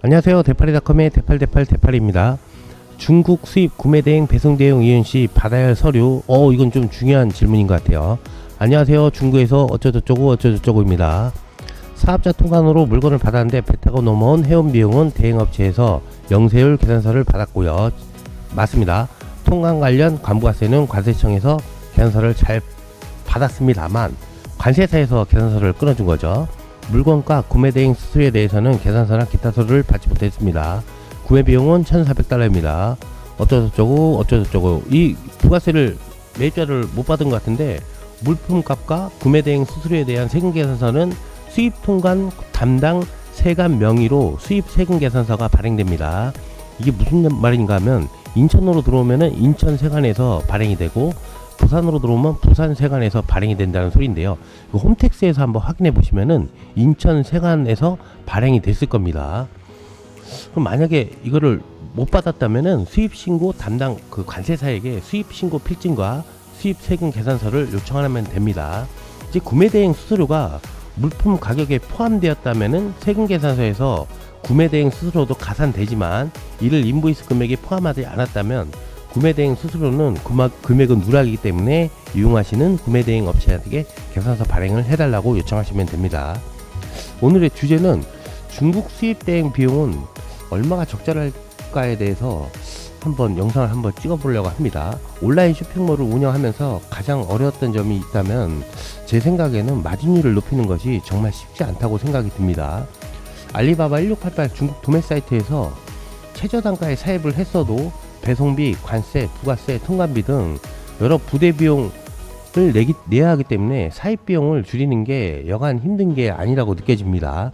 안녕하세요. 대파리닷컴의 대팔입니다. 중국 수입 구매 대행 배송 대행 이행시 받아야 할 서류. 이건 좀 중요한 질문인 것 같아요. 안녕하세요. 중국에서 어쩌고저쩌고입니다. 사업자 통관으로 물건을 받았는데 배 타고 넘어온 해운 비용은 대행업체에서 영세율 계산서를 받았고요. 맞습니다. 통관 관련 관부가세는 관세청에서 계산서를 잘 받았습니다만 관세사에서 계산서를 끊어준 거죠. 물건가 구매 대행 수수료에 대해서는 계산서나 기타 서류를 받지 못했습니다. 구매 비용은 1,400달러입니다. 어쩌고저쩌고 이 부가세를 매입자를 못 받은 것 같은데, 물품값과 구매 대행 수수료에 대한 세금 계산서는 수입 통관 담당 세관 명의로 수입 세금 계산서가 발행됩니다. 이게 무슨 말인가 하면, 인천으로 들어오면은 인천 세관에서 발행이 되고 부산으로 들어오면 부산 세관에서 발행이 된다는 소리인데요. 홈택스에서 한번 확인해 보시면은 인천 세관에서 발행이 됐을 겁니다. 그럼 만약에 이거를 못 받았다면은 수입신고 담당 그 관세사에게 수입신고 필증과 수입세금 계산서를 요청하면 됩니다. 이제 구매대행 수수료가 물품 가격에 포함되었다면은 세금계산서에서 구매대행 수수료도 가산되지만, 이를 인보이스 금액에 포함하지 않았다면 구매대행 수수료는 금액은 누락이기 때문에 이용하시는 구매대행 업체에게 계산서 발행을 해달라고 요청하시면 됩니다. 오늘의 주제는 중국 수입대행 비용은 얼마가 적절할까에 대해서 한번 영상을 한번 찍어보려고 합니다. 온라인 쇼핑몰을 운영하면서 가장 어려웠던 점이 있다면 제 생각에는 마진율을 높이는 것이 정말 쉽지 않다고 생각이 듭니다. 알리바바 1688 중국 도매 사이트에서 최저 단가에 사입을 했어도 배송비, 관세, 부가세, 통관비 등 여러 부대 비용을 내야 하기 때문에 사입 비용을 줄이는 게 여간 힘든 게 아니라고 느껴집니다.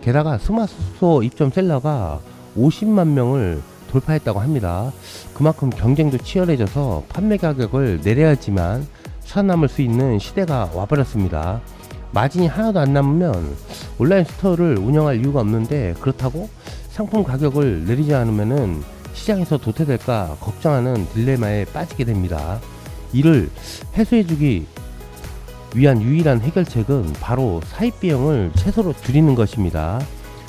게다가 스마트스토어 입점 셀러가 50만 명을 돌파했다고 합니다. 그만큼 경쟁도 치열해져서 판매 가격을 내려야 하지만 살아남을 수 있는 시대가 와버렸습니다. 마진이 하나도 안 남으면 온라인 스토어를 운영할 이유가 없는데, 그렇다고 상품 가격을 내리지 않으면은 시장에서 도태될까 걱정하는 딜레마에 빠지게 됩니다. 이를 해소해주기 위한 유일한 해결책은 바로 사입 비용을 최소로 줄이는 것입니다.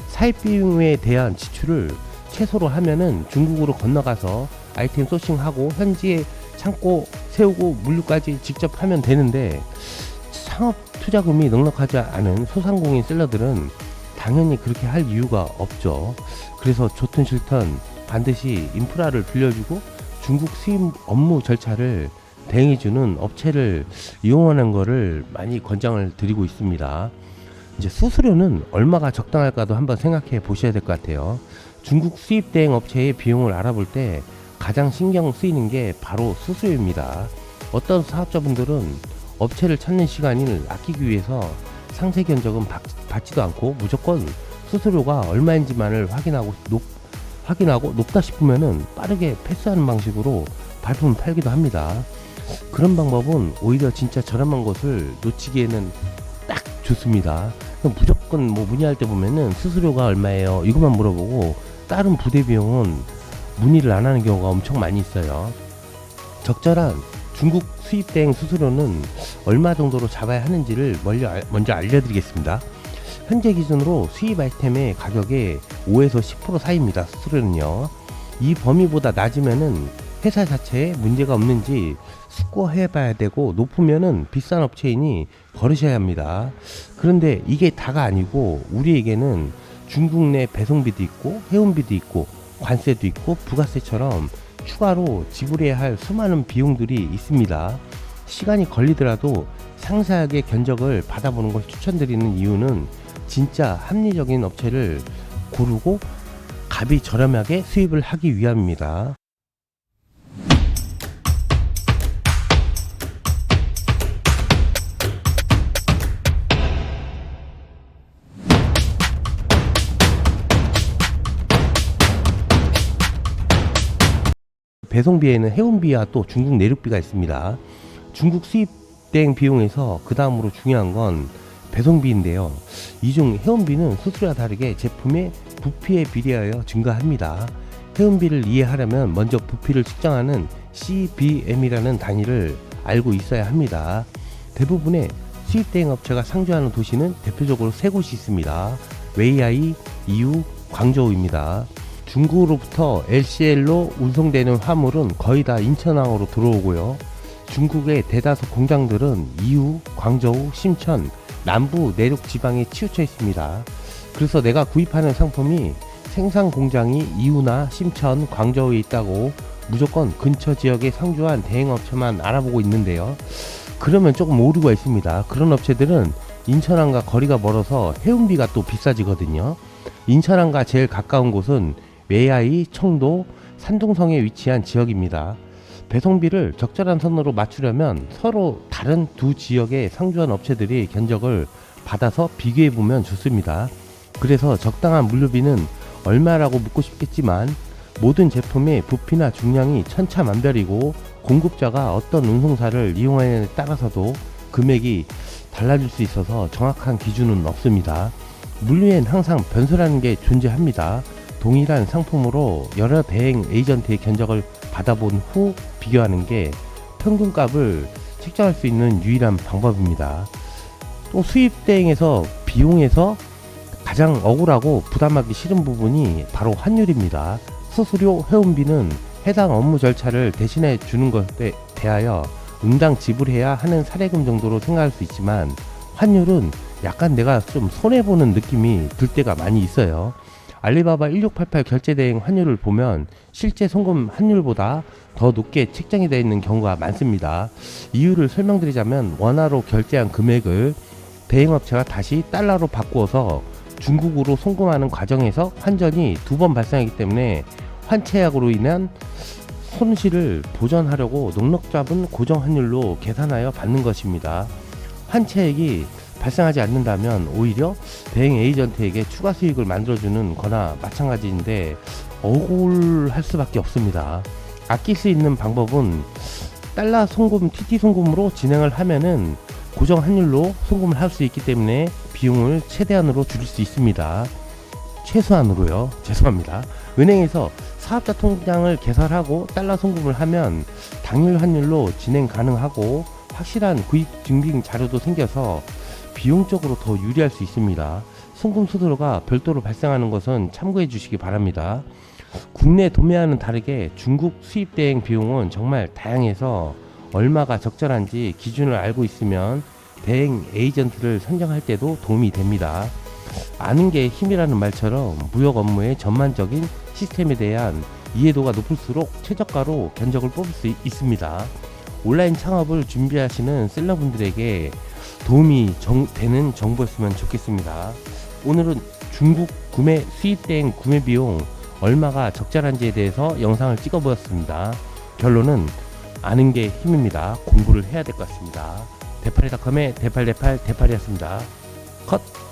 사입 비용에 대한 지출을 최소로 하면은 중국으로 건너가서 아이템 소싱하고 현지에 창고 세우고 물류까지 직접 하면 되는데, 상업 투자금이 넉넉하지 않은 소상공인 셀러들은 당연히 그렇게 할 이유가 없죠. 그래서 좋든 싫든 반드시 인프라를 빌려주고 중국 수입 업무 절차를 대행해주는 업체를 이용하는 것을 많이 권장을 드리고 있습니다. 이제 수수료는 얼마가 적당할까도 한번 생각해 보셔야 될 것 같아요. 중국 수입 대행 업체의 비용을 알아볼 때 가장 신경 쓰이는 게 바로 수수료입니다. 어떤 사업자분들은 업체를 찾는 시간을 아끼기 위해서 상세 견적은 받지도 않고 무조건 수수료가 얼마인지만을 확인하고 높다 싶으면은 빠르게 패스하는 방식으로 발품을 팔기도 합니다. 그런 방법은 오히려 진짜 저렴한 것을 놓치기에는 딱 좋습니다. 무조건 문의할 때 보면은 수수료가 얼마예요 이것만 물어보고 다른 부대 비용은 문의를 안 하는 경우가 엄청 많이 있어요. 적절한 중국 수입 대행 수수료는 얼마 정도로 잡아야 하는지를 먼저 알려드리겠습니다. 현재 기준으로 수입 아이템의 가격의 5에서 10% 사이입니다. 수수료는요. 이 범위보다 낮으면은 회사 자체에 문제가 없는지 숙고해 봐야 되고, 높으면은 비싼 업체이니 거르셔야 합니다. 그런데 이게 다가 아니고 우리에게는 중국 내 배송비도 있고 해운비도 있고 관세도 있고 부가세처럼 추가로 지불해야 할 수많은 비용들이 있습니다. 시간이 걸리더라도 상세하게 견적을 받아보는 걸 추천드리는 이유는 진짜 합리적인 업체를 고르고 값이 저렴하게 수입을 하기 위함입니다. 배송비에는 해운비와 또 중국 내륙비가 있습니다. 중국 수입 대행 비용에서 그 다음으로 중요한 건 배송비인데요. 이 중 해운비는 수수료와 다르게 제품의 부피에 비례하여 증가합니다. 해운비를 이해하려면 먼저 부피를 측정하는 CBM이라는 단위를 알고 있어야 합니다. 대부분의 수입 대행 업체가 상주하는 도시는 대표적으로 세 곳이 있습니다. 웨이하이, 이유, 광저우입니다. 중국으로부터 LCL로 운송되는 화물은 거의 다 인천항으로 들어오고요. 중국의 대다수 공장들은 이후, 광저우, 심천, 남부 내륙 지방에 치우쳐 있습니다. 그래서 내가 구입하는 상품이 생산 공장이 이후나 심천, 광저우에 있다고 무조건 근처 지역에 상주한 대행업체만 알아보고 있는데요. 그러면 조금 오류가 있습니다. 그런 업체들은 인천항과 거리가 멀어서 해운비가 또 비싸지거든요. 인천항과 제일 가까운 곳은 외야이, 청도, 산둥성에 위치한 지역입니다. 배송비를 적절한 선으로 맞추려면 서로 다른 두 지역의 상주한 업체들이 견적을 받아서 비교해보면 좋습니다. 그래서 적당한 물류비는 얼마라고 묻고 싶겠지만 모든 제품의 부피나 중량이 천차만별이고 공급자가 어떤 운송사를 이용하느냐에 따라서도 금액이 달라질 수 있어서 정확한 기준은 없습니다. 물류엔 항상 변수라는 게 존재합니다. 동일한 상품으로 여러 대행 에이전트의 견적을 받아본 후 비교하는 게 평균값을 책정할 수 있는 유일한 방법입니다. 또 수입 대행에서 비용에서 가장 억울하고 부담하기 싫은 부분이 바로 환율입니다. 수수료, 회원비는 해당 업무 절차를 대신해 주는 것에 대하여 응당 지불해야 하는 사례금 정도로 생각할 수 있지만 환율은 약간 내가 좀 손해보는 느낌이 들 때가 많이 있어요. 알리바바 1688 결제대행 환율을 보면 실제 송금 환율보다 더 높게 책정이 되어 있는 경우가 많습니다. 이유를 설명드리자면 원화로 결제한 금액을 대행업체가 다시 달러로 바꾸어서 중국으로 송금하는 과정에서 환전이 두 번 발생하기 때문에 환체약으로 인한 손실을 보전하려고 넉넉 잡은 고정 환율로 계산하여 받는 것입니다. 환체액이 발생하지 않는다면 오히려 대행 에이전트에게 추가 수익을 만들어주는 거나 마찬가지인데 억울할 수밖에 없습니다. 아낄 수 있는 방법은 달러 송금, TT 송금으로 진행을 하면은 고정 환율로 송금을 할 수 있기 때문에 비용을 최대한으로 줄일 수 있습니다. 최소한으로요. 죄송합니다. 은행에서 사업자 통장을 개설하고 달러 송금을 하면 당일 환율로 진행 가능하고 확실한 구입 증빙 자료도 생겨서 비용적으로 더 유리할 수 있습니다. 송금 수수료가 별도로 발생하는 것은 참고해 주시기 바랍니다. 국내 도매와는 다르게 중국 수입 대행 비용은 정말 다양해서 얼마가 적절한지 기준을 알고 있으면 대행 에이전트를 선정할 때도 도움이 됩니다. 아는 게 힘이라는 말처럼 무역 업무의 전반적인 시스템에 대한 이해도가 높을수록 최저가로 견적을 뽑을 수 있습니다. 온라인 창업을 준비하시는 셀러분들에게 도움이 되는 정보였으면 좋겠습니다. 오늘은 중국 구매 수입 대행 구매 비용 얼마가 적절한지에 대해서 영상을 찍어 보았습니다. 결론은 아는 게 힘입니다. 공부를 해야 될 것 같습니다. 대파리닷컴의 대팔이었습니다. 컷!